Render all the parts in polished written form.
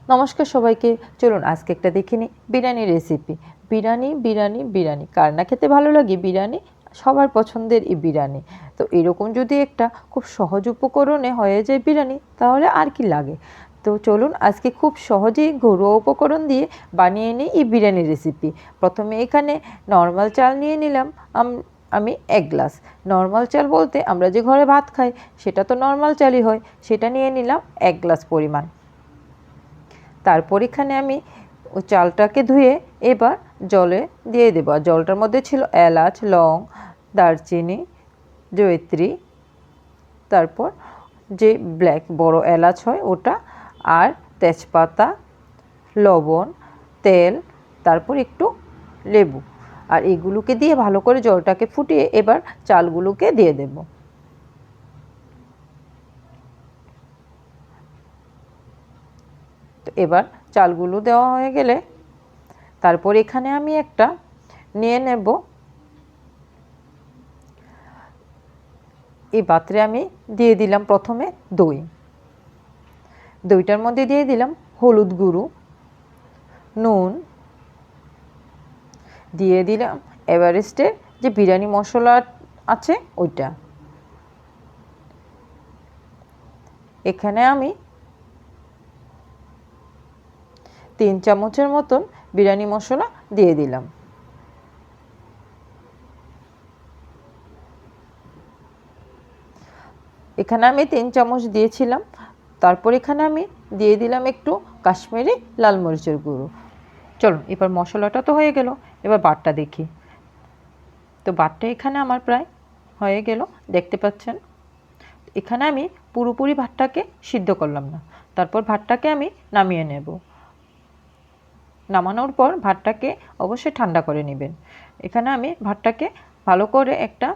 নমস্কার সবাইকে। চলুন আজকে একটা দেখে নিই বিরিয়ানি রেসিপি। বিরিয়ানি কার না খেতে ভালো লাগে বিরিয়ানি, সবার পছন্দের এই বিরিয়ানি। তো এরকম যদি একটা খুব সহজ উপকরণে হয়ে যায় বিরিয়ানি, তাহলে আর কি লাগে। তো চলুন আজকে খুব সহজেই ঘরোয়া উপকরণ দিয়ে বানিয়ে নিই এই বিরিয়ানি রেসিপি। প্রথমে এখানে নর্মাল চাল নিয়ে নিলাম আমি 1 গ্লাস। নর্মাল চাল বলতে আমরা যে ঘরে ভাত খাই সেটা তো নর্মাল চালই হয়, সেটা নিয়ে নিলাম 1 গ্লাস পরিমাণ। তারপর এখানে আমি ওই চালটাকে ধুয়ে এবার জলে দিয়ে দেবো। আর জলটার মধ্যে ছিল এলাচ, লং, দারচিনি, জয়িত্রী, তারপর যে ব্ল্যাক বড় এলাচ হয় ওটা, আর তেজপাতা, লবণ, তেল, তারপর একটু লেবু। আর এগুলোকে দিয়ে ভালো করে জলটাকে ফুটিয়ে এবার চালগুলোকে দিয়ে দেব। তো এবার চালগুলো দেওয়া হয়ে গেলে তারপর এখানে আমি একটা নিয়ে নেব। এই পাত্রে আমি দিয়ে দিলাম প্রথমে দইটার মধ্যে দিয়ে দিলাম হলুদ গুঁড়ো, নুন, দিয়ে দিলাম এভারেস্টের যে বিরিয়ানি মশলা আছে ওইটা। এখানে আমি 3 চামচের মতন বিরিয়ানি মশলা দিয়ে দিলাম। এখানে আমি 3 চামচ দিয়েছিলাম। তারপর এখানে আমি দিয়ে দিলাম একটু কাশ্মীরি লাল মরিচের গুঁড়ো। চলুন এবার মশলাটা তো হয়ে গেল, এবার বাটটা দেখি। তো বাটটা এখানে আমার প্রায় হয়ে গেল, দেখতে পাচ্ছেন। এখানে আমি পুরোপুরি ভাতটাকে সিদ্ধ করলাম না, তারপর ভাতটাকে আমি নামিয়ে নেব। নামানোর পর ভাতটাকে অবশ্যই ঠান্ডা করে নেবেন। এখানে আমি ভাতটাকে ভালো করে একটা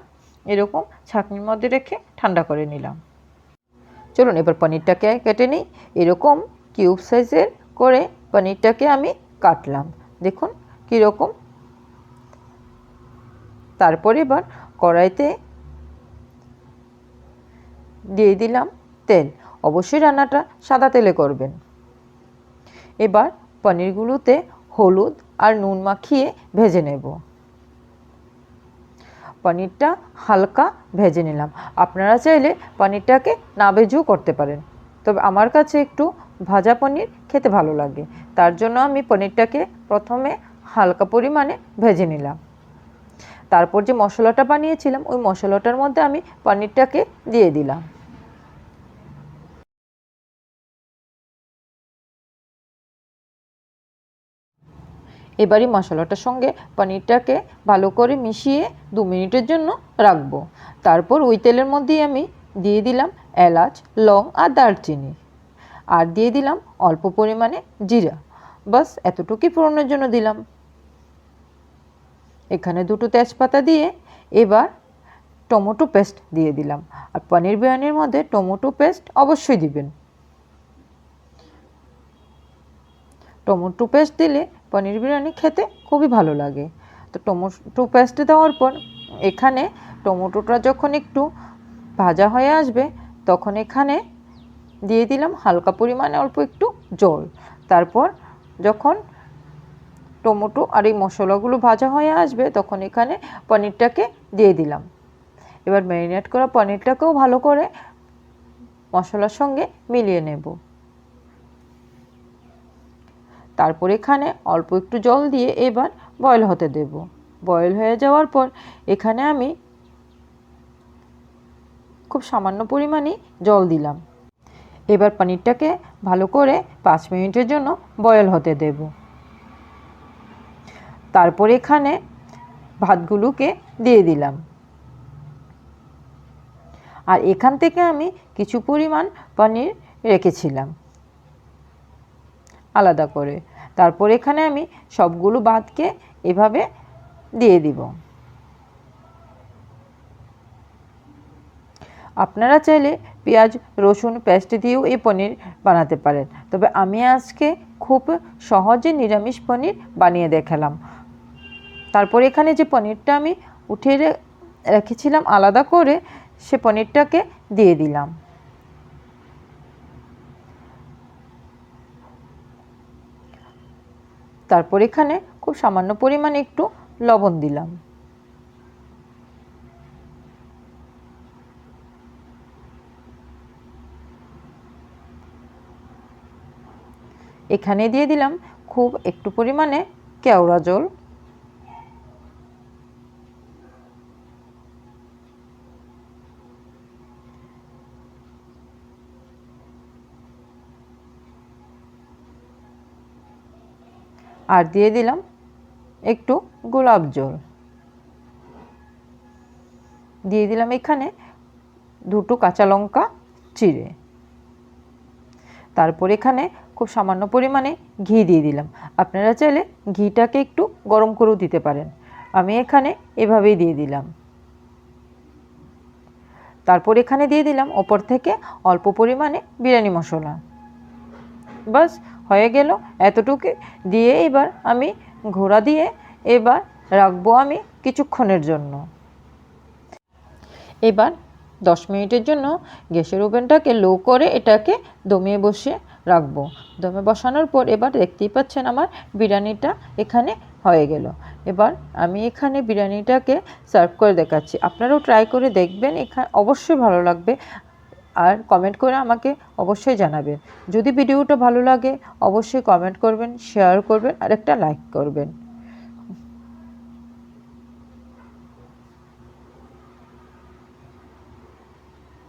এরকম ছাঁকনির মধ্যে রেখে ঠান্ডা করে নিলাম। চলুন এবার পনিরটাকে কেটে নিই। এরকম কিউব সাইজের করে পনিরটাকে আমি কাটলাম, দেখুন কীরকম। তারপর এবার কড়াইতে দিয়ে দিলাম তেল। অবশ্যই রান্নাটা সাদা তেলে করবেন। এবার পনিরগুলোতে হলুদ আর নুন মাখিয়ে ভেজে নেব। পনিরটা হালকা ভেজে নিলাম। আপনারা চাইলে পনিরটাকে না ভেজেও করতে পারেন, তবে আমার কাছে একটু ভাজা পনির খেতে ভালো লাগে, তার জন্য আমি পনিরটাকে প্রথমে হালকা পরিমাণে ভেজে নিলাম। তারপর যে মশলাটা বানিয়েছিলাম ওই মশলাটার মধ্যে আমি পনিরটাকে দিয়ে দিলাম। এবারই মশলাটার সঙ্গে পনিরটাকে ভালো করে মিশিয়ে 2 মিনিটের জন্য রাখবো। তারপর ওই তেলের মধ্যেই আমি দিয়ে দিলাম এলাচ, লং আর দারচিনি, আর দিয়ে দিলাম অল্প পরিমাণে জিরা। বাস এতটুকুই ফোড়নের জন্য দিলাম। এখানে 2টো তেজপাতা দিয়ে এবার টমেটো পেস্ট দিয়ে দিলাম। আর পনির বিরিয়ানির মধ্যে টমেটো পেস্ট অবশ্যই দিবেন। টমেটো পেস্ট দিলে পনির বিরিয়ানি খেতে খুবই ভালো লাগে। তো টমেটো পেস্ট দেওয়ার পর এখানে টমেটোটা যখন একটু ভাজা হয়ে আসবে তখন এখানে দিয়ে দিলাম হালকা পরিমাণে অল্প একটু জল। তারপর যখন টমেটো আর এই মশলাগুলো ভাজা হয়ে আসবে তখন এখানে পনিরটাকে দিয়ে দিলাম। এবার ম্যারিনেট করা পনিরটাকেও ভালো করে মশলার সঙ্গে মিলিয়ে নেব। তারপর এখানে অল্প একটু জল দিয়ে এবার বয়েল হতে দেব। বয়েল হয়ে যাওয়ার পর এখানে আমি খুব সামান্য পরিমাণে জল দিলাম। এবার পনিরটাকে ভালো করে 5 মিনিটের জন্য বয়েল হতে দেব। তারপর এখানে ভাতগুলোকে দিয়ে দিলাম। আর এখান থেকে আমি কিছু পরিমাণ পনির রেখেছিলাম আলাদা করে। তারপর এখানে আমি সবগুলো ভাতকে এভাবে দিয়ে দিব। আপনারা চাইলে পেঁয়াজ রসুন পেস্ট দিয়েও এই পনির বানাতে পারেন, তবে আমি আজকে খুব সহজে নিরামিষ পনির বানিয়ে দেখালাম। তারপর এখানে যে পনিরটা আমি উঠিয়ে রেখেছিলাম আলাদা করে, সে পনিরটাকে দিয়ে দিলাম। তারপর এখানে খুব সামান্য পরিমাণে একটু লবণ দিলাম। এখানে দিয়ে দিলাম খুব একটু পরিমাণে কেওড়া জল। আর দিয়ে দিলাম একটু গোলাপ জল। দিয়ে দিলাম এখানে দুটো কাঁচা লঙ্কা চিড়ে। তারপর এখানে খুব সামান্য পরিমাণে ঘি দিয়ে দিলাম। আপনারা চাইলে ঘিটাকে একটু গরম করেও দিতে পারেন, আমি এখানে এভাবেই দিয়ে দিলাম। তারপর এখানে দিয়ে দিলাম ওপর থেকে অল্প পরিমাণে বিরিয়ানি মশলা। বাস হয়ে গেল এতটুকু দিয়ে এবার আমি ঘোড়া দিয়ে এবার রাখবো আমি কিছুক্ষণের জন্য। এবার 10 মিনিটের জন্য গ্যাসের ওভেনটাকে লো করে এটাকে দমে বসিয়ে রাখবো। দমে বসানোর পর এবার দেখতেই পাচ্ছেন আমার বিরিয়ানিটা এখানে হয়ে গেল। এবার আমি এখানে বিরিয়ানিটাকে সার্ভ করে দেখাচ্ছি। আপনারাও ট্রাই করে দেখবেন, এখানে অবশ্যই ভালো লাগবে। আর কমেন্ট করে আমাকে অবশ্যই জানাবেন। যদি ভিডিওটা ভালো লাগে অবশ্যই কমেন্ট করবেন, শেয়ার করবেন আর একটা লাইক করবেন।